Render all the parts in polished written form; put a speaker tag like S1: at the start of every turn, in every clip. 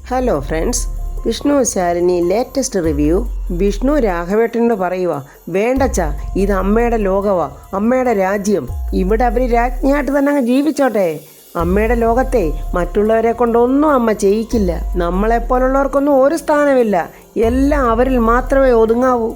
S1: Hello friends, Vishnu Shalini latest review. Vishnu രാഘവേട്ടനോട് പറയുക, വേണ്ടച്ചാ, ഇത് അമ്മയുടെ ലോകവാ, അമ്മയുടെ രാജ്യം. ഇവിടെ അവർ രാജ്ഞിയായിട്ട് തന്നെ അങ്ങ് ജീവിച്ചോട്ടെ. അമ്മയുടെ ലോകത്തെ മറ്റുള്ളവരെ കൊണ്ടൊന്നും അമ്മ ചെയ്യിക്കില്ല. നമ്മളെപ്പോലുള്ളവർക്കൊന്നും ഒരു സ്ഥാനമില്ല, എല്ലാം അവരിൽ മാത്രമേ ഒതുങ്ങാവൂ.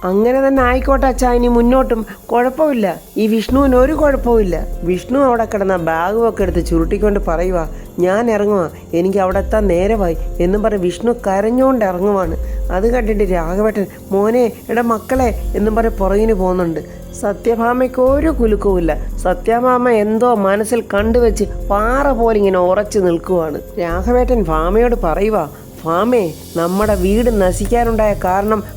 S1: അങ്ങനെ തന്നെ ആയിക്കോട്ടെ അച്ഛാ, ഇനി മുന്നോട്ടും കുഴപ്പമില്ല. ഈ വിഷ്ണുവിന് ഒരു കുഴപ്പമില്ല. വിഷ്ണു അവിടെ കിടന്ന ബാഗുമൊക്കെ എടുത്ത് ചുരുട്ടിക്കൊണ്ട് പറയുക, ഞാൻ ഇറങ്ങുക, എനിക്ക് അവിടെ എത്താൻ നേരമായി എന്നും പറഞ്ഞ് വിഷ്ണു കരഞ്ഞുകൊണ്ട് ഇറങ്ങുവാണ്. അത് കണ്ടിട്ട് രാഘവേട്ടൻ, മോനെ, എടാ മക്കളെ എന്നും പറഞ്ഞ് പുറകിന് പോകുന്നുണ്ട്. സത്യഭാമയ്ക്ക് ഒരു കുലുക്കവുമില്ല. സത്യഭാമ എന്തോ മനസ്സിൽ കണ്ടുവെച്ച് പാറ പോലെ ഇങ്ങനെ ഉറച്ചു നിൽക്കുവാണ്. രാഘവേട്ടൻ ഭാമയോട് പറയുക, ഭാമേ, നമ്മുടെ വീട് നശിക്കാനുണ്ടായ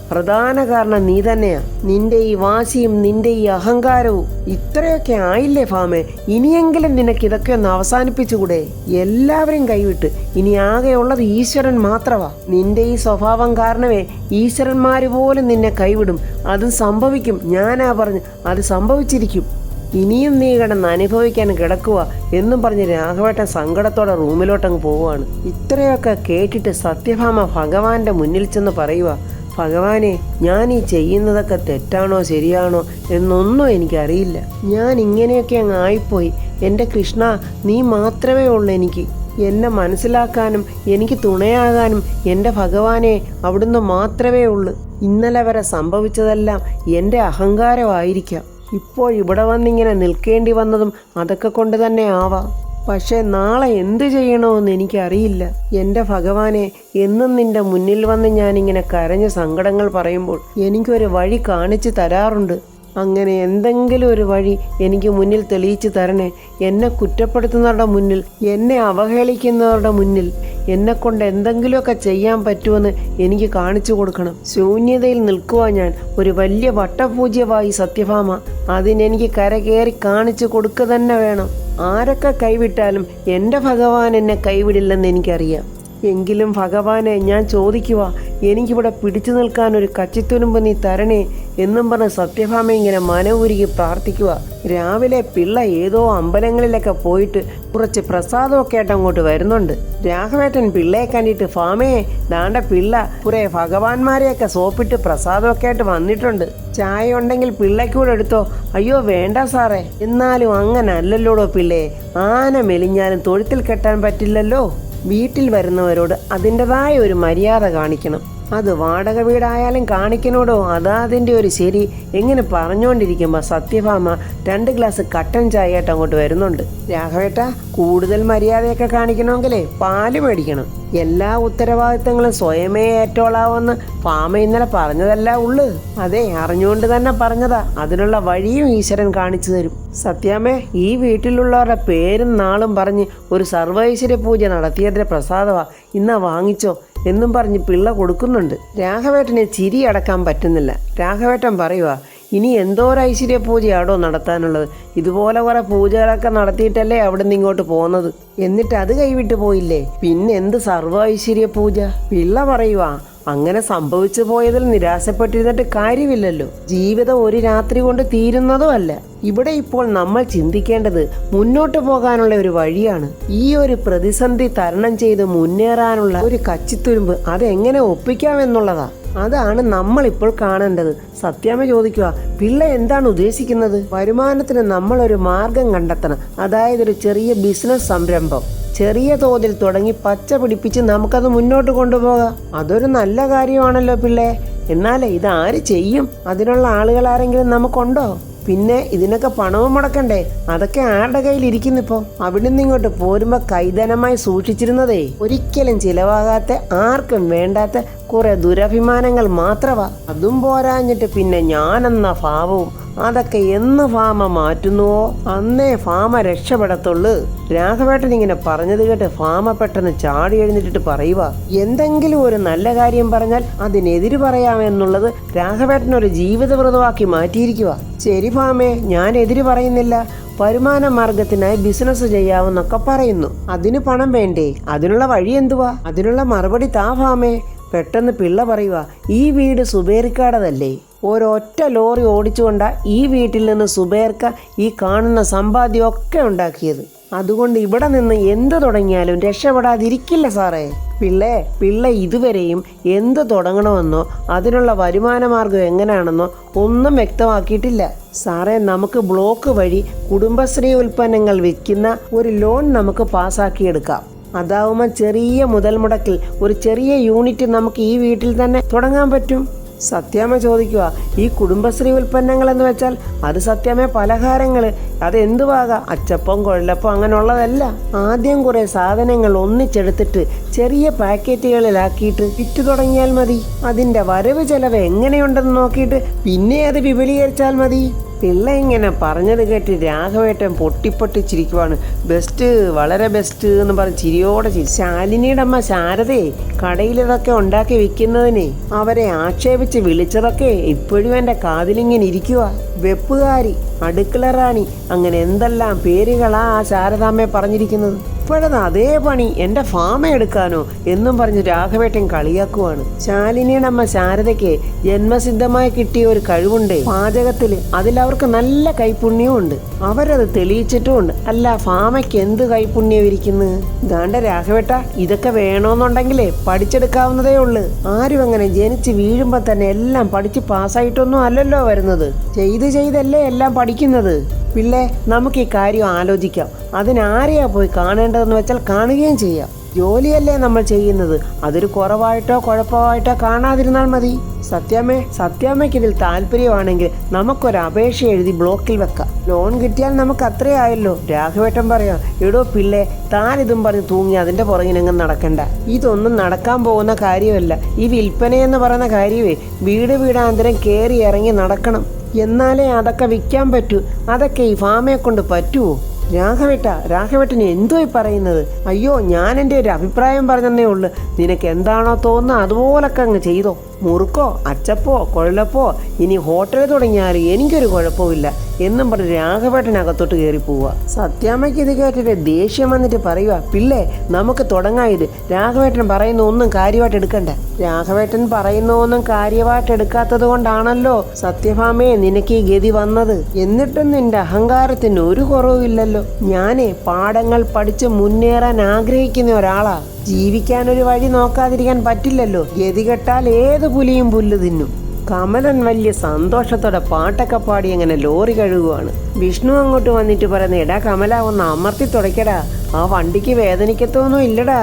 S1: പ്രധാന കാരണം നീ തന്നെയാ. നിന്റെ ഈ വാശിയും നിന്റെ ഈ അഹങ്കാരവും ഇത്രയൊക്കെ ആയില്ലേ ഭാമേ? ഇനിയെങ്കിലും നിനക്ക് ഇതൊക്കെ ഒന്ന് അവസാനിപ്പിച്ചുകൂടെ? എല്ലാവരും കൈവിട്ട് ഇനി ആകെയുള്ളത് ഈശ്വരൻ മാത്രമാ. നിന്റെ ഈ സ്വഭാവം കാരണമേ ഈശ്വരന്മാര് പോലും നിന്നെ കൈവിടും. അതും സംഭവിക്കും. ഞാനാ പറഞ്ഞു, അത് സംഭവിച്ചിരിക്കും. ഇനിയും നീ കിടന്ന് അനുഭവിക്കാൻ കിടക്കുക എന്നും പറഞ്ഞ് രാഘവേട്ടൻ സങ്കടത്തോടെ റൂമിലോട്ടങ്ങ് പോവുകയാണ്. ഇത്രയൊക്കെ കേട്ടിട്ട് സത്യഭാമ ഭഗവാന്റെ മുന്നിൽ ചെന്ന് പറയുക, ഭഗവാനെ, ഞാൻ ഈ ചെയ്യുന്നതൊക്കെ തെറ്റാണോ ശരിയാണോ എന്നൊന്നും എനിക്കറിയില്ല. ഞാൻ ഇങ്ങനെയൊക്കെ അങ്ങ് ആയിപ്പോയി. എൻ്റെ കൃഷ്ണ, നീ മാത്രമേ ഉള്ളൂ എനിക്ക്. എന്നെ മനസ്സിലാക്കാനും എനിക്ക് തുണയാകാനും എൻ്റെ ഭഗവാനെ അവിടുന്ന് മാത്രമേ ഉള്ളൂ. ഇന്നലെ വരെ സംഭവിച്ചതെല്ലാം എൻ്റെ അഹങ്കാരമായിരിക്കാം. ഇപ്പോൾ ഇവിടെ വന്നിങ്ങനെ നിൽക്കേണ്ടി വന്നതും അതൊക്കെ കൊണ്ട് തന്നെ ആവാം. പക്ഷേ നാളെ എന്ത് ചെയ്യണമെന്ന് എനിക്കറിയില്ല. എൻ്റെ ഭഗവാനെ, എന്നും നിൻ്റെ മുന്നിൽ വന്ന് ഞാനിങ്ങനെ കരഞ്ഞ് സങ്കടങ്ങൾ പറയുമ്പോൾ എനിക്കൊരു വഴി കാണിച്ചു തരാറുണ്ട്. അങ്ങനെ എന്തെങ്കിലും ഒരു വഴി എനിക്ക് മുന്നിൽ തെളിയിച്ചു തരണേ. എന്നെ കുറ്റപ്പെടുത്തുന്നവരുടെ മുന്നിൽ, എന്നെ അവഹേളിക്കുന്നവരുടെ മുന്നിൽ എന്നെക്കൊണ്ട് എന്തെങ്കിലുമൊക്കെ ചെയ്യാൻ പറ്റുമെന്ന് എനിക്ക് കാണിച്ചു കൊടുക്കണം. ശൂന്യതയിൽ നിൽക്കുവാൻ ഞാൻ ഒരു വലിയ വട്ടപൂജ്യമായി സത്യഭാമ. അതിനെനിക്ക് കരകയറി കാണിച്ചു കൊടുക്കുക തന്നെ വേണം. ആരൊക്കെ കൈവിട്ടാലും എൻ്റെ ഭഗവാൻ എന്നെ കൈവിടില്ലെന്ന് എനിക്കറിയാം. എങ്കിലും ഭഗവാനെ, ഞാൻ ചോദിക്കുക, എനിക്കിവിടെ പിടിച്ചു നിൽക്കാൻ ഒരു കച്ചിത്തുരുമ്പ് നീ തരണേ എന്നും പറഞ്ഞ് സത്യഭാമ ഇങ്ങനെ മനവുരുകി പ്രാർത്ഥിക്കുക. രാവിലെ പിള്ള ഏതോ അമ്പലങ്ങളിലൊക്കെ പോയിട്ട് കുറച്ച് പ്രസാദമൊക്കെ ആയിട്ട് അങ്ങോട്ട് വരുന്നുണ്ട്. രാഘവേട്ടൻ പിള്ളയെ കണ്ടിട്ട്, ഭാമയെ, ദാണ്ട പിള്ള കുറേ ഭഗവാന്മാരെയൊക്കെ സോപ്പിട്ട് പ്രസാദമൊക്കെ ആയിട്ട് വന്നിട്ടുണ്ട്. ചായ ഉണ്ടെങ്കിൽ പിള്ളയ്ക്കൂടെ എടുത്തോ. അയ്യോ വേണ്ട സാറേ. എന്നാലും അങ്ങനെ അല്ലല്ലോടോ പിള്ളയെ. ആന മെലിഞ്ഞാലും തൊഴുത്തിൽ കെട്ടാൻ പറ്റില്ലല്ലോ. വീട്ടിൽ വരുന്നവരോട് അതിൻ്റെതായ ഒരു മര്യാദ കാണിക്കണം. അത് വാടക വീടായാലും കാണിക്കണോടോ. അതാ അതിൻ്റെ ഒരു ശരി. എങ്ങനെ പറഞ്ഞുകൊണ്ടിരിക്കുമ്പോൾ സത്യഭാമ 2 ഗ്ലാസ് കട്ടൻ ചായ ആയിട്ട് അങ്ങോട്ട് വരുന്നുണ്ട്. രാഘവേട്ട, കൂടുതൽ മര്യാദയൊക്കെ കാണിക്കണമെങ്കിലേ പാല് മേടിക്കണം. എല്ലാ ഉത്തരവാദിത്തങ്ങളും സ്വയമേ ഏറ്റോളാവെന്ന് ഭാമ ഇന്നലെ പറഞ്ഞതല്ല ഉള്ളു. അതെ, അറിഞ്ഞുകൊണ്ട് തന്നെ പറഞ്ഞതാ. അതിനുള്ള വഴിയും ഈശ്വരൻ കാണിച്ചു തരും. സത്യാമ്മേ, ഈ വീട്ടിലുള്ളവരുടെ പേരും നാളും പറഞ്ഞ് ഒരു സർവൈശ്വര്യ പൂജ നടത്തിയതിന്റെ പ്രസാദമാ, ഇന്നാ വാങ്ങിച്ചോ എന്നും പറഞ്ഞ് പിള്ള കൊടുക്കുന്നുണ്ട്. രാഘവേട്ടനെ ചിരി അടക്കാൻ പറ്റുന്നില്ല. രാഘവേട്ടൻ പറയുക, ഇനി എന്തോരം ഐശ്വര്യ പൂജയാണോ നടത്താനുള്ളത്? ഇതുപോലെ കുറെ പൂജകളൊക്കെ നടത്തിയിട്ടല്ലേ അവിടെ നിന്ന് ഇങ്ങോട്ട് പോകുന്നത്. എന്നിട്ട് അത് കൈവിട്ടു പോയില്ലേ? പിന്നെ എന്ത് സർവ്വ ഐശ്വര്യ പൂജ? പിള്ള പറയുക, അങ്ങനെ സംഭവിച്ചു പോയതിൽ നിരാശപ്പെട്ടിരുന്നിട്ട് കാര്യമില്ലല്ലോ. ജീവിതം ഒരു രാത്രി കൊണ്ട് തീരുന്നതും അല്ല. ഇവിടെ ഇപ്പോൾ നമ്മൾ ചിന്തിക്കേണ്ടത് മുന്നോട്ട് പോകാനുള്ള ഒരു വഴിയാണ്. ഈ ഒരു പ്രതിസന്ധി തരണം ചെയ്ത് മുന്നേറാനുള്ള ഒരു കച്ചിത്തുരുമ്പ് അതെങ്ങനെ ഒപ്പിക്കാമെന്നുള്ളതാ. അതാണ് നമ്മളിപ്പോൾ കാണേണ്ടത്. സത്യാമ്മ ചോദിക്കുക, പിള്ള എന്താണ് ഉദ്ദേശിക്കുന്നത്? വരുമാനത്തിന് നമ്മളൊരു മാർഗം കണ്ടെത്തണം. അതായത് ഒരു ചെറിയ ബിസിനസ് സംരംഭം ചെറിയ തോതിൽ തുടങ്ങി പച്ച പിടിപ്പിച്ച് നമുക്കത് മുന്നോട്ട് കൊണ്ടുപോകാം. അതൊരു നല്ല കാര്യമാണല്ലോ പിള്ളേ. എന്നാലേ ഇതാര് ചെയ്യും? അതിനുള്ള ആളുകൾ ആരെങ്കിലും നമുക്കുണ്ടോ? പിന്നെ ഇതിനൊക്കെ പണവും മുടക്കണ്ടേ? അതൊക്കെ ആരുടെ കയ്യിൽ ഇരിക്കുന്നിപ്പോ? അവിടുന്ന് ഇങ്ങോട്ട് പോരുമ്പോ കൈധനമായി സൂക്ഷിച്ചിരുന്നതേ ഒരിക്കലും ചിലവാകാത്ത, ആർക്കും വേണ്ടാത്ത കുറെ ദുരഭിമാനങ്ങൾ മാത്രമാ. അതും പോരാഞ്ഞിട്ട് പിന്നെ ഞാനെന്ന ഭാവവും അതൊക്കെ എന്ന് ഭാമ മാറ്റുന്നുവോ അന്നേ ഭാമ രക്ഷപ്പെടത്തുള്ളു. രാഘവേട്ടൻ ഇങ്ങനെ പറഞ്ഞത് കേട്ട് ഭാമ പെട്ടെന്ന് ചാടി എഴുന്നിട്ട് പറയുക, എന്തെങ്കിലും ഒരു നല്ല കാര്യം പറഞ്ഞാൽ അതിനെതിര് പറയാമെന്നുള്ളത് രാഘവേട്ടൻ ഒരു ജീവിതവ്രതമാക്കി മാറ്റിയിരിക്കുക. ശരി ഭാമേ, ഞാൻ എതിര് പറയുന്നില്ല. വരുമാന മാർഗത്തിനായി ബിസിനസ് ചെയ്യാമെന്നൊക്കെ പറയുന്നു. അതിന് പണം വേണ്ടേ? അതിനുള്ള വഴി എന്തുവാ? അതിനുള്ള മറുപടി താ ഭാമേ. പെട്ടെന്ന് പിള്ള പറയുക, ഈ വീട് സുബേർക്കാടതല്ലേ? ഒരൊറ്റ ലോറി ഓടിച്ചുകൊണ്ടാ ഈ വീട്ടിൽ നിന്ന് സുബേർക്ക ഈ കാണുന്ന സമ്പാദ്യമൊക്കെ ഉണ്ടാക്കിയത്. അതുകൊണ്ട് ഇവിടെ നിന്ന് എന്ത് തുടങ്ങിയാലും രക്ഷപ്പെടാതിരിക്കില്ല സാറേ. പിള്ള ഇതുവരെയും എന്ത് തുടങ്ങണമെന്നോ അതിനുള്ള വരുമാന മാർഗം എങ്ങനെയാണെന്നോ ഒന്നും വ്യക്തമാക്കിയിട്ടില്ല സാറേ. നമുക്ക് ബ്ലോക്ക് വഴി കുടുംബശ്രീ ഉൽപ്പന്നങ്ങൾ വിൽക്കുന്ന ഒരു ലോൺ നമുക്ക് പാസ്സാക്കിയെടുക്കാം. അതാവുമ്പോൾ ചെറിയ മുതൽ മുടക്കിൽ ഒരു ചെറിയ യൂണിറ്റ് നമുക്ക് ഈ വീട്ടിൽ തന്നെ തുടങ്ങാൻ പറ്റും. സത്യാമ്മ ചോദിക്കുക, ഈ കുടുംബശ്രീ ഉൽപ്പന്നങ്ങൾ എന്ന് വെച്ചാൽ അത് സത്യാമ്മ പലഹാരങ്ങൾ, അതെന്തുവാകാം, അച്ചപ്പം കൊഴലപ്പം അങ്ങനെയുള്ളതല്ല. ആദ്യം കുറെ സാധനങ്ങൾ ഒന്നിച്ചെടുത്തിട്ട് ചെറിയ പാക്കറ്റുകളിലാക്കിയിട്ട് വിറ്റ് തുടങ്ങിയാൽ മതി. അതിൻ്റെ വരവ് ചെലവ് എങ്ങനെയുണ്ടെന്ന് നോക്കിയിട്ട് പിന്നെ അത് വിപുലീകരിച്ചാൽ മതി. പിള്ള ഇങ്ങനെ പറഞ്ഞത് കേട്ട് രാഘവേട്ടൻ പൊട്ടിപ്പൊട്ടിച്ചിരിക്കുവാണ്. ബെസ്റ്റ്, വളരെ ബെസ്റ്റ് എന്ന് പറഞ്ഞ് ചിരിയോടെ ശാലിനിയുടെ അമ്മ ശാരദയെ കടയിലിതൊക്കെ ഉണ്ടാക്കി വിൽക്കുന്നതിനെ അവരെ ആക്ഷേപിച്ച് വിളിച്ചതൊക്കെ ഇപ്പോഴും എൻ്റെ കാതിലിങ്ങനെ ഇരിക്കുക. വെപ്പുകാരി, അടുക്കള റാണി, അങ്ങനെ എന്തെല്ലാം പേരുകളാ ആ ശാരദാമ്മയെ പറഞ്ഞിരിക്കുന്നത്. ഇപ്പോഴത് അതേ പണി എൻ്റെ ഫാമ എടുക്കാനോ എന്നും പറഞ്ഞ് രാഘവേട്ടൻ കളിയാക്കുവാണ്. ശാലിനിയുടെ അമ്മ ശാരദയ്ക്ക് ജന്മസിദ്ധമായി കിട്ടിയ ഒരു കഴിവുണ്ട് പാചകത്തിൽ. അതിലവർക്ക് നല്ല കൈപുണ്യവും ഉണ്ട്. അവരത് തെളിയിച്ചിട്ടുമുണ്ട്. അല്ല, ഫാമയ്ക്ക് എന്ത് കൈപുണ്യം ഇരിക്കുന്നു? ദാണ്ട രാഘവേട്ട, ഇതൊക്കെ വേണമെന്നുണ്ടെങ്കിലേ പഠിച്ചെടുക്കാവുന്നതേ ഉള്ളു. ആരും അങ്ങനെ ജനിച്ച് വീഴുമ്പോൾ തന്നെ എല്ലാം പഠിച്ച് പാസ്സായിട്ടൊന്നും അല്ലല്ലോ വരുന്നത്. ചെയ്തല്ലേ എല്ലാം പഠിക്കുന്നത്. പിള്ളേ, നമുക്ക് ഈ കാര്യം ആലോചിക്കാം. അതിനാരെയാ പോയി കാണേണ്ടതെന്ന് വെച്ചാൽ കാണുകയും ചെയ്യാം. ജോലിയല്ലേ നമ്മൾ ചെയ്യുന്നത്, അതൊരു കുറവായിട്ടോ കുഴപ്പമായിട്ടോ കാണാതിരുന്നാൽ മതി. സത്യാമ്മയ്ക്ക് ഇതിൽ താല്പര്യമാണെങ്കിൽ നമുക്കൊരു അപേക്ഷ എഴുതി ബ്ലോക്കിൽ വെക്കാം. ലോൺ കിട്ടിയാൽ നമുക്ക് അത്രേ ആയല്ലോ. രാഘവേട്ടൻ പറയാം, എടോ പിള്ളേ, താനിതും പറഞ്ഞ് തൂങ്ങി അതിൻ്റെ പുറകിനെങ്ങും നടക്കണ്ട. ഇതൊന്നും നടക്കാൻ പോകുന്ന കാര്യമല്ല. ഈ വിൽപ്പനയെന്ന് പറയുന്ന കാര്യമേ വീടാന്തരം കയറി ഇറങ്ങി നടക്കണം. എന്നാലേ അതൊക്കെ വിൽക്കാൻ പറ്റൂ. അതൊക്കെ ഈ ഫാമയെ കൊണ്ട് പറ്റുമോ? രാഘവേട്ടന് എന്തോ പറയുന്നത്? അയ്യോ, ഞാൻ എൻ്റെ ഒരു അഭിപ്രായം പറഞ്ഞതേ ഉള്ളു. നിനക്ക് എന്താണോ തോന്നുന്നത് അതുപോലൊക്കെ അങ്ങ് ചെയ്തോ. മുറുക്കോ അച്ചപ്പോ കൊഴലപ്പോ ഇനി ഹോട്ടൽ തുടങ്ങിയാലും എനിക്കൊരു കുഴപ്പമില്ല എന്നും പറഞ്ഞ് രാഘവേട്ടനകത്തോട്ട് കയറി പോവുക. സത്യാമ്മയ്ക്ക് ഇത് കേട്ടിട്ട് ദേഷ്യം വന്നിട്ട് പറയുക, പിള്ളേ, നമുക്ക് തുടങ്ങായത്. രാഘവേട്ടൻ പറയുന്ന ഒന്നും കാര്യമായിട്ട് എടുക്കണ്ട. രാഘവേട്ടൻ പറയുന്ന ഒന്നും കാര്യമായിട്ട് എടുക്കാത്തത് കൊണ്ടാണല്ലോ സത്യഭാമയെ നിനക്ക് ഈ ഗതി വന്നത്. എന്നിട്ടും നിന്റെ അഹങ്കാരത്തിന് ഒരു കുറവുമില്ലല്ലോ. ഞാനേ പാഠങ്ങൾ പഠിച്ച് മുന്നേറാൻ ആഗ്രഹിക്കുന്ന ഒരാളാ. ജീവിക്കാനൊരു വഴി നോക്കാതിരിക്കാൻ പറ്റില്ലല്ലോ. ഗതികെട്ടാൽ ഏത് പുലിയും പുല്ല് തിന്നും. കമലൻ വലിയ സന്തോഷത്തോടെ പാട്ടൊക്കെ പാടി അങ്ങനെ ലോറി കഴുകുവാണ്. വിഷ്ണു അങ്ങോട്ട് വന്നിട്ട് പറയുന്ന, എടാ കമല, ഒന്ന് അമർത്തി തുടയ്ക്കടാ, ആ വണ്ടിക്ക് വേദനിക്കത്തൊന്നും ഇല്ലടാ.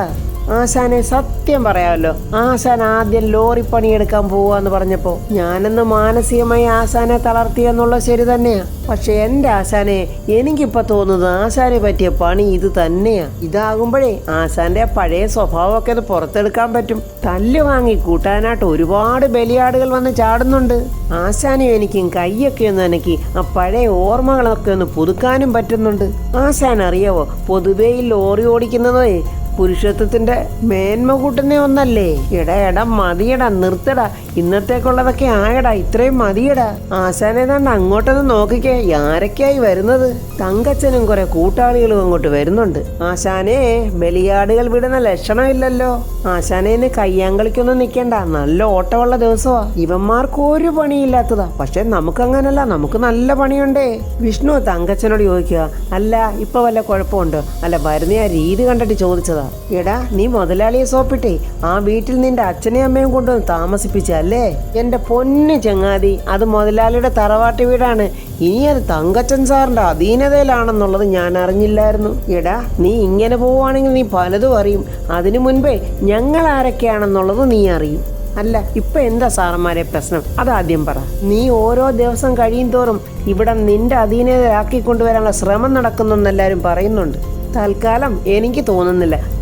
S1: ആശാനെ, സത്യം പറയാമല്ലോ, ആശാൻ ആദ്യം ലോറി പണിയെടുക്കാൻ പോവാന്ന് പറഞ്ഞപ്പോ ഞാനെന്ന് മാനസികമായി ആശാനെ തളർത്തിയെന്നുള്ളത് ശരി തന്നെയാ. പക്ഷെ എൻ്റെ ആശാനെ, എനിക്കിപ്പോ തോന്നുന്നത് ആശാനെ പറ്റിയ പണി ഇത് തന്നെയാ. ഇതാകുമ്പോഴേ ആശാന്റെ പഴയ സ്വഭാവമൊക്കെ അത് പുറത്തെടുക്കാൻ പറ്റും. തല്ല് വാങ്ങി കൂട്ടാനായിട്ട് ഒരുപാട് ബലിയാടുകൾ വന്ന് ചാടുന്നുണ്ട്. ആശാനും എനിക്കും കൈയൊക്കെ ഒന്ന് എനിക്ക് ആ പഴയ ഓർമ്മകളൊക്കെ ഒന്ന് പുതുക്കാനും പറ്റുന്നുണ്ട്. ആശാൻ അറിയാവോ, പൊതുവേ ഈ ലോറി ഓടിക്കുന്നതേ പുരുഷത്വത്തിന്റെ മേന്മ കൂട്ടുന്ന ഒന്നല്ലേ? എടാ മതിയടാ, നിർത്തടാ, ഇന്നത്തേക്കുള്ളതൊക്കെ ആയടാ, ഇത്രയും മതിയടാ. ആശാനേതാണ്ട് അങ്ങോട്ടൊന്ന് നോക്കിക്കേ, ആരൊക്കെയായി വരുന്നത്? തങ്കച്ചനും കുറെ കൂട്ടാളികളും അങ്ങോട്ട് വരുന്നുണ്ട്. ആശാനേ, ബലിയാടുകൾ വിടുന്ന ലക്ഷണമില്ലല്ലോ. ആശാനേന് കയ്യാങ്കളിക്കൊന്നും നിൽക്കണ്ട, നല്ല ഓട്ടമുള്ള ദിവസമാ. ഇവന്മാർക്ക് ഒരു പണിയില്ലാത്തതാ. പക്ഷെ നമുക്കങ്ങനല്ല, നമുക്ക് നല്ല പണിയുണ്ടേ. വിഷ്ണു തങ്കച്ചനോട് ചോദിക്കുക, അല്ല ഇപ്പൊ വല്ല കുഴപ്പമുണ്ടോ? അല്ല, വരുന്ന ആ രീതി കണ്ടിട്ട് ചോദിച്ചതാ. എടാ, നീ മുതലാളിയെ സോപ്പിട്ടേ ആ വീട്ടിൽ നിന്റെ അച്ഛനെയും അമ്മയും കൊണ്ടുവന്ന് താമസിപ്പിച്ചല്ലേ? എന്റെ പൊന്നു ചങ്ങാതി, അത് മുതലാളിയുടെ തറവാട്ട് വീടാണ്. ഇനി അത് തങ്കച്ചൻ സാറിന്റെ അധീനതയിലാണെന്നുള്ളത് ഞാൻ അറിഞ്ഞില്ലായിരുന്നു. എടാ, നീ ഇങ്ങനെ പോവുകയാണെങ്കിൽ നീ പലതും അറിയും. അതിനു മുൻപേ ഞങ്ങൾ ആരൊക്കെയാണെന്നുള്ളത് നീ അറിയും. അല്ല, ഇപ്പൊ എന്താ സാറന്മാരെ പ്രശ്നം? അതാദ്യം പറ. നീ ഓരോ ദിവസം കഴിയും തോറും ഇവിടെ നിന്റെ അധീനതയിലാക്കിക്കൊണ്ടുവരാനുള്ള ശ്രമം നടക്കുന്നെല്ലാരും പറയുന്നുണ്ട്. തൽക്കാലം എനിക്ക്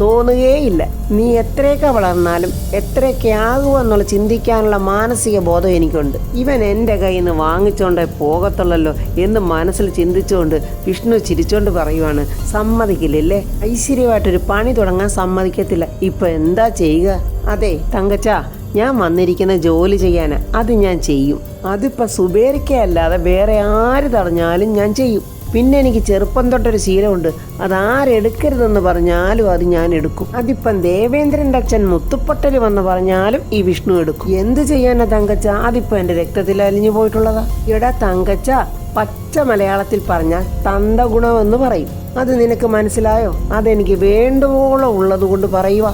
S1: തോന്നുകയേയില്ല. നീ എത്രയൊക്കെ വളർന്നാലും എത്രയൊക്കെ ആകുമെന്നുള്ള ചിന്തിക്കാനുള്ള മാനസിക ബോധം എനിക്കുണ്ട്. ഇവൻ എൻ്റെ കയ്യിൽ നിന്ന് വാങ്ങിച്ചോണ്ടേ പോകത്തുള്ളല്ലോ എന്ന് മനസ്സിൽ ചിന്തിച്ചുകൊണ്ട് വിഷ്ണു ചിരിച്ചോണ്ട് പറയുവാണ്, സമ്മതിക്കില്ലല്ലേ? ഐശ്വര്യമായിട്ടൊരു പണി തുടങ്ങാൻ സമ്മതിക്കത്തില്ല. ഇപ്പൊ എന്താ ചെയ്യുക? അതെ തങ്കച്ച, ഞാൻ വന്നിരിക്കുന്ന ജോലി ചെയ്യാനാ. അത് ഞാൻ ചെയ്യും. അതിപ്പോ സുബേരിക്കല്ലാതെ വേറെ ആര് തടഞ്ഞാലും ഞാൻ ചെയ്യും. പിന്നെ എനിക്ക് ചെറുപ്പം തൊട്ടൊരു ശീലമുണ്ട്, അതാരെടുക്കരുതെന്ന് പറഞ്ഞാലും അത് ഞാൻ എടുക്കും. അതിപ്പം ദേവേന്ദ്രൻ്റെ അച്ഛൻ മുത്തുപ്പൊട്ടൽ വന്ന് പറഞ്ഞാലും ഈ വിഷ്ണു എടുക്കും. എന്ത് ചെയ്യാനാ തങ്കച്ച? അതിപ്പോ എൻ്റെ രക്തത്തിൽ അലിഞ്ഞു പോയിട്ടുള്ളതാ. എടാ തങ്കച്ച, പച്ച മലയാളത്തിൽ പറഞ്ഞാൽ തന്തഗുണമെന്ന് പറയും. അത് നിനക്ക് മനസ്സിലായോ? അതെനിക്ക് വേണ്ടുവോളം ഉള്ളത് കൊണ്ട് പറയുക.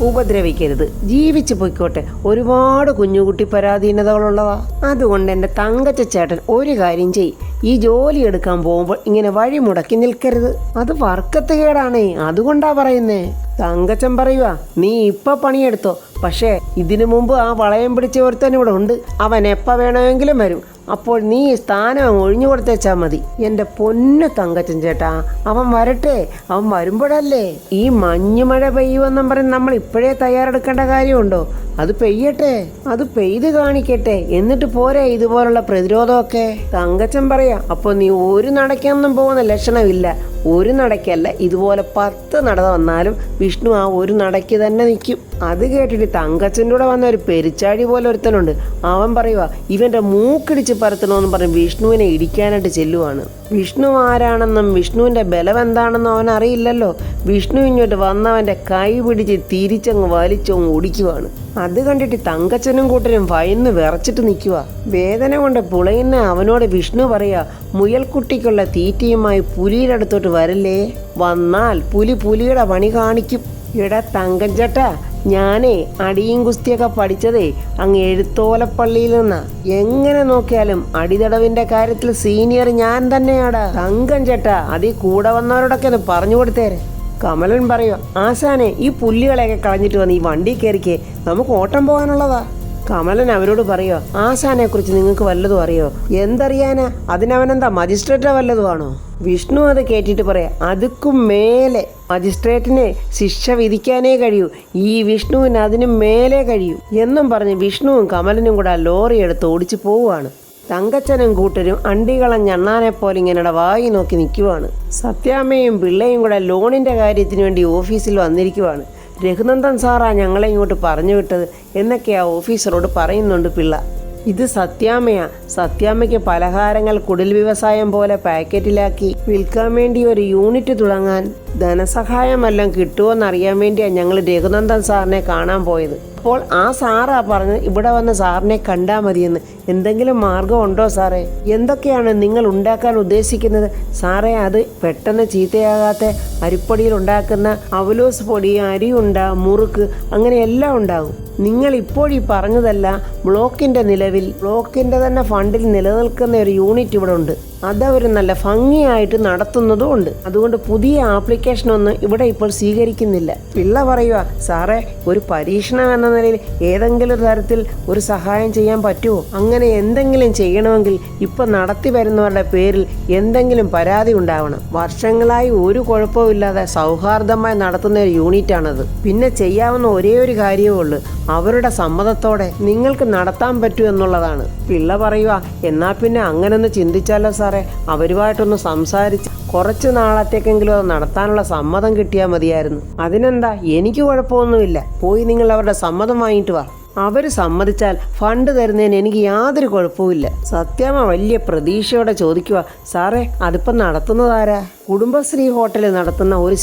S1: ഉപദ്രവിക്കരുത്, ജീവിച്ചു പൊയ്ക്കോട്ടെ. ഒരുപാട് കുഞ്ഞുകുട്ടി പരാധീനതകളുള്ളതാ. അതുകൊണ്ട് എൻ്റെ തങ്കച്ച ചേട്ടൻ ഒരു കാര്യം ചെയ്, ഈ ജോലി എടുക്കാൻ പോകുമ്പോൾ ഇങ്ങനെ വഴി മുടക്കി നിൽക്കരുത്. അത് വർക്കത്ത് കേടാണേ, അതുകൊണ്ടാ പറയുന്നേ. തങ്കച്ചൻ പറയുക, നീ ഇപ്പൊ പണിയെടുത്തോ, പക്ഷേ ഇതിനു മുമ്പ് ആ വളയം പിടിച്ച ഒരുത്തൻ ഇവിടെ ഉണ്ട്. അവൻ എപ്പോൾ വേണമെങ്കിലും വരും. അപ്പോൾ നീ സ്ഥാനം ഒഴിഞ്ഞു കൊടുത്തേച്ചാൽ മതി. എൻ്റെ പൊന്നു തങ്കച്ചൻ ചേട്ടാ, അവൻ വരട്ടെ. അവൻ വരുമ്പോഴല്ലേ ഈ മഞ്ഞുമഴ പെയ്യുമെന്നും പറഞ്ഞ് നമ്മൾ ഇപ്പോഴേ തയ്യാറെടുക്കേണ്ട കാര്യമുണ്ടോ? അത് പെയ്യട്ടെ, അത് പെയ്ത് കാണിക്കട്ടെ, എന്നിട്ട് പോരെ ഇതുപോലുള്ള പ്രതിരോധമൊക്കെ. തങ്കച്ചൻ പറയാ, അപ്പോൾ നീ ഒരു നടക്കൊന്നും പോകുന്ന ലക്ഷണമില്ല. ഒരു നടക്കല്ല, ഇതുപോലെ 10 നട വന്നാലും വിഷ്ണു ആ ഒരു നടയ്ക്ക് തന്നെ നിൽക്കും. അത് കേട്ടിട്ട് തങ്കച്ചൻ്റെ കൂടെ വന്ന ഒരു പെരിച്ചാഴി പോലെ ഒരുത്തനുണ്ട്. അവൻ പറയുക, ഇവൻ്റെ മൂക്കിടിച്ച് പരത്തണമെന്ന് പറഞ്ഞ് വിഷ്ണുവിനെ ഇടിക്കാനായിട്ട് ചെല്ലുവാണ്. വിഷ്ണു ആരാണെന്നും വിഷ്ണുവിൻ്റെ ബലം എന്താണെന്നും അവൻ അറിയില്ലല്ലോ. വിഷ്ണു ഇങ്ങോട്ട് വന്നവൻ്റെ കൈ പിടിച്ച് തിരിച്ചങ്ങ് വലിച്ചങ്ങ് ഓടിക്കുവാണ്. അത് കണ്ടിട്ട് തങ്കച്ചനും കൂട്ടരും ഭയന്ന് വിറച്ചിട്ട് നിൽക്കുക. വേദന കൊണ്ട് പുളയുന്ന അവനോട് വിഷ്ണു പറയാ, മുയൽക്കുട്ടിക്കുള്ള തീറ്റയുമായി പുലിയുടെ അടുത്തോട്ട് വരല്ലേ, വന്നാൽ പുലിയുടെ പണി കാണിക്കും. ഇട തങ്കഞ്ചേട്ടാ, ഞാനേ അടിയും കുസ്തിയൊക്കെ പഠിച്ചതേ അങ്ങ് എഴുത്തോലപ്പള്ളിയിൽ നിന്നാ. എങ്ങനെ നോക്കിയാലും അടിതടവിന്റെ കാര്യത്തിൽ സീനിയർ ഞാൻ തന്നെയാടാ. തങ്കം ചേട്ടാ, അതീ കൂടെ വന്നവരോടൊക്കെ ഒന്ന് പറഞ്ഞു കൊടുത്തേരെ. കമലൻ പറയുക, ആശാനെ ഈ പുല്ലുകളെയൊക്കെ കളഞ്ഞിട്ട് വന്ന് ഈ വണ്ടി കയറിക്കേ, നമുക്ക് ഓട്ടം പോകാനുള്ളതാ. കമലൻ അവരോട് പറയുക, ആശാനെ കുറിച്ച് നിങ്ങൾക്ക് വല്ലതും അറിയോ? എന്തറിയാനാ, അതിനവനെന്താ മജിസ്ട്രേറ്റോ വല്ലതുമാണോ? വിഷ്ണു അത് കേട്ടിട്ട് പറയാം, അതുക്കും മേലെ മജിസ്ട്രേറ്റിനെ ശിക്ഷ വിധിക്കാനേ കഴിയൂ, ഈ വിഷ്ണുവിന് അതിനും മേലെ കഴിയൂ എന്നും പറഞ്ഞ് വിഷ്ണുവും കമലനും കൂടെ ആ ലോറി എടുത്ത് ഓടിച്ചു പോവുകയാണ്. തങ്കച്ചനും കൂട്ടരും അണ്ടികളഞ്ഞണ്ണാനെ പോലെ ഇങ്ങനെ വായി നോക്കി നിൽക്കുവാണ്. സത്യാമ്മയും പിള്ളയും കൂടെ ലോണിൻ്റെ കാര്യത്തിന് വേണ്ടി ഓഫീസിൽ വന്നിരിക്കുവാണ്. രഘുനന്ദൻ സാറാ ഞങ്ങളെ ഇങ്ങോട്ട് പറഞ്ഞു വിട്ടത് എന്നൊക്കെ ആ ഓഫീസറോട് പറയുന്നുണ്ട് പിള്ള. ഇത് സത്യാമ്മയാ. സത്യാമ്മയ്ക്ക് പലഹാരങ്ങൾ കുടിൽ വ്യവസായം പോലെ പാക്കറ്റിലാക്കി വിൽക്കാൻ വേണ്ടി ഒരു യൂണിറ്റ് തുടങ്ങാൻ ധനസഹായം വല്ലതും കിട്ടുമോയെന്നറിയാൻ വേണ്ടിയാണ് ഞങ്ങൾ രഘുനന്ദൻ സാറിനെ കാണാൻ പോയത്. അപ്പോൾ ആ സാറാ പറഞ്ഞത് ഇവിടെ വന്ന് സാറിനെ കണ്ടാൽ മതിയെന്ന്. എന്തെങ്കിലും മാർഗമുണ്ടോ സാറേ? എന്തൊക്കെയാണ് നിങ്ങൾ ഉണ്ടാക്കാൻ ഉദ്ദേശിക്കുന്നത് സാറേ? അത് പെട്ടെന്ന് ചീത്തയാകാത്ത അരിപ്പൊടിയിൽ ഉണ്ടാക്കുന്ന അവലോസ് പൊടി, അരിയുണ്ട, മുറുക്ക്, അങ്ങനെ എല്ലാം ഉണ്ടാകും. നിങ്ങൾ ഇപ്പോഴീ പറഞ്ഞതല്ല, ബ്ലോക്കിൻ്റെ തന്നെ ഫണ്ടിൽ നിലനിൽക്കുന്ന ഒരു യൂണിറ്റ് ഇവിടെ ഉണ്ട്. അതവർ നല്ല ഭംഗിയായിട്ട് നടത്തുന്നതും ഉണ്ട്. അതുകൊണ്ട് പുതിയ ആപ്ലിക്കേഷനൊന്നും ഇവിടെ ഇപ്പോൾ സ്വീകരിക്കുന്നില്ല. പിള്ള പറയുക, സാറേ ഒരു പരീക്ഷണം എന്ന നിലയിൽ ഏതെങ്കിലും തരത്തിൽ ഒരു സഹായം ചെയ്യാൻ പറ്റുമോ? അങ്ങനെ എന്തെങ്കിലും ചെയ്യണമെങ്കിൽ ഇപ്പം നടത്തി വരുന്നവരുടെ പേരിൽ എന്തെങ്കിലും പരാതി ഉണ്ടാവണം. വർഷങ്ങളായി ഒരു കുഴപ്പമില്ലാതെ സൗഹാർദ്ദമായി നടത്തുന്ന ഒരു യൂണിറ്റാണത്. പിന്നെ ചെയ്യാവുന്ന ഒരേ ഒരു കാര്യമേ ഉള്ളൂ, അവരുടെ സമ്മതത്തോടെ നിങ്ങൾക്ക് നടത്താൻ പറ്റൂ എന്നുള്ളതാണ്. പിള്ള പറയുക, എന്നാൽ പിന്നെ അങ്ങനൊന്ന് ചിന്തിച്ചാലോ സാറേ? അവരുമായിട്ടൊന്ന് സംസാരിച്ച് കുറച്ച് നാളത്തേക്കെങ്കിലും അത് നടത്താനുള്ള സമ്മതം കിട്ടിയാൽ മതിയായിരുന്നു. അതിനെന്താ, എനിക്ക് കുഴപ്പമൊന്നുമില്ല. പോയി നിങ്ങൾ അവരുടെ സമ്മതം വാങ്ങിയിട്ട് വാ. അവർ സമ്മതിച്ചാൽ ഫണ്ട് തരുന്നതിന് എനിക്ക് യാതൊരു കുഴപ്പമില്ല. സത്യാമ്മ വലിയ പ്രതീക്ഷയോടെ ചോദിക്കുക, സാറേ അതിപ്പം നടത്തുന്നതാരാ? കുടുംബശ്രീ ഹോട്ടലിൽ നടത്തുന്ന ഒരു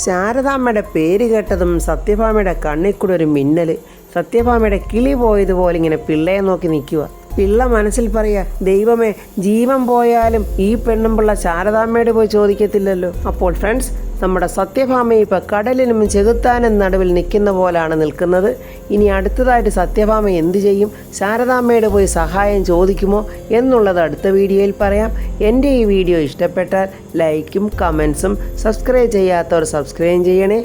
S1: ശാരദാമ്മയുടെ പേര് കേട്ടതും സത്യഭാമയുടെ കണ്ണിൽ കൂടെ ഒരു മിന്നൽ. സത്യഭാമയുടെ കിളി പോയതുപോലെ ഇങ്ങനെ പിള്ളയെ നോക്കി നിൽക്കുക. പിള്ള മനസ്സിൽ പറയാ, ദൈവമേ, ജീവൻ പോയാലും ഈ പെണ്ണുമ്പിള്ള ശാരദാമ്മയോട് പോയി ചോദിക്കത്തില്ലല്ലോ. അപ്പോൾ ഫ്രണ്ട്സ്, നമ്മുടെ സത്യഭാമ ഇപ്പം കടലിനും ചെകുത്താനും നടുവിൽ നിൽക്കുന്ന പോലാണ് നിൽക്കുന്നത്. ഇനി അടുത്തതായിട്ട് സത്യഭാമ എന്ത് ചെയ്യും? ശാരദാമ്മയോട് പോയി സഹായം ചോദിക്കുമോ എന്നുള്ളത് അടുത്ത വീഡിയോയിൽ പറയാം. എൻ്റെ ഈ വീഡിയോ ഇഷ്ടപ്പെട്ടാൽ ലൈക്കും കമൻസും, സബ്സ്ക്രൈബ് ചെയ്യാത്തവർ സബ്സ്ക്രൈബ് ചെയ്യണേ.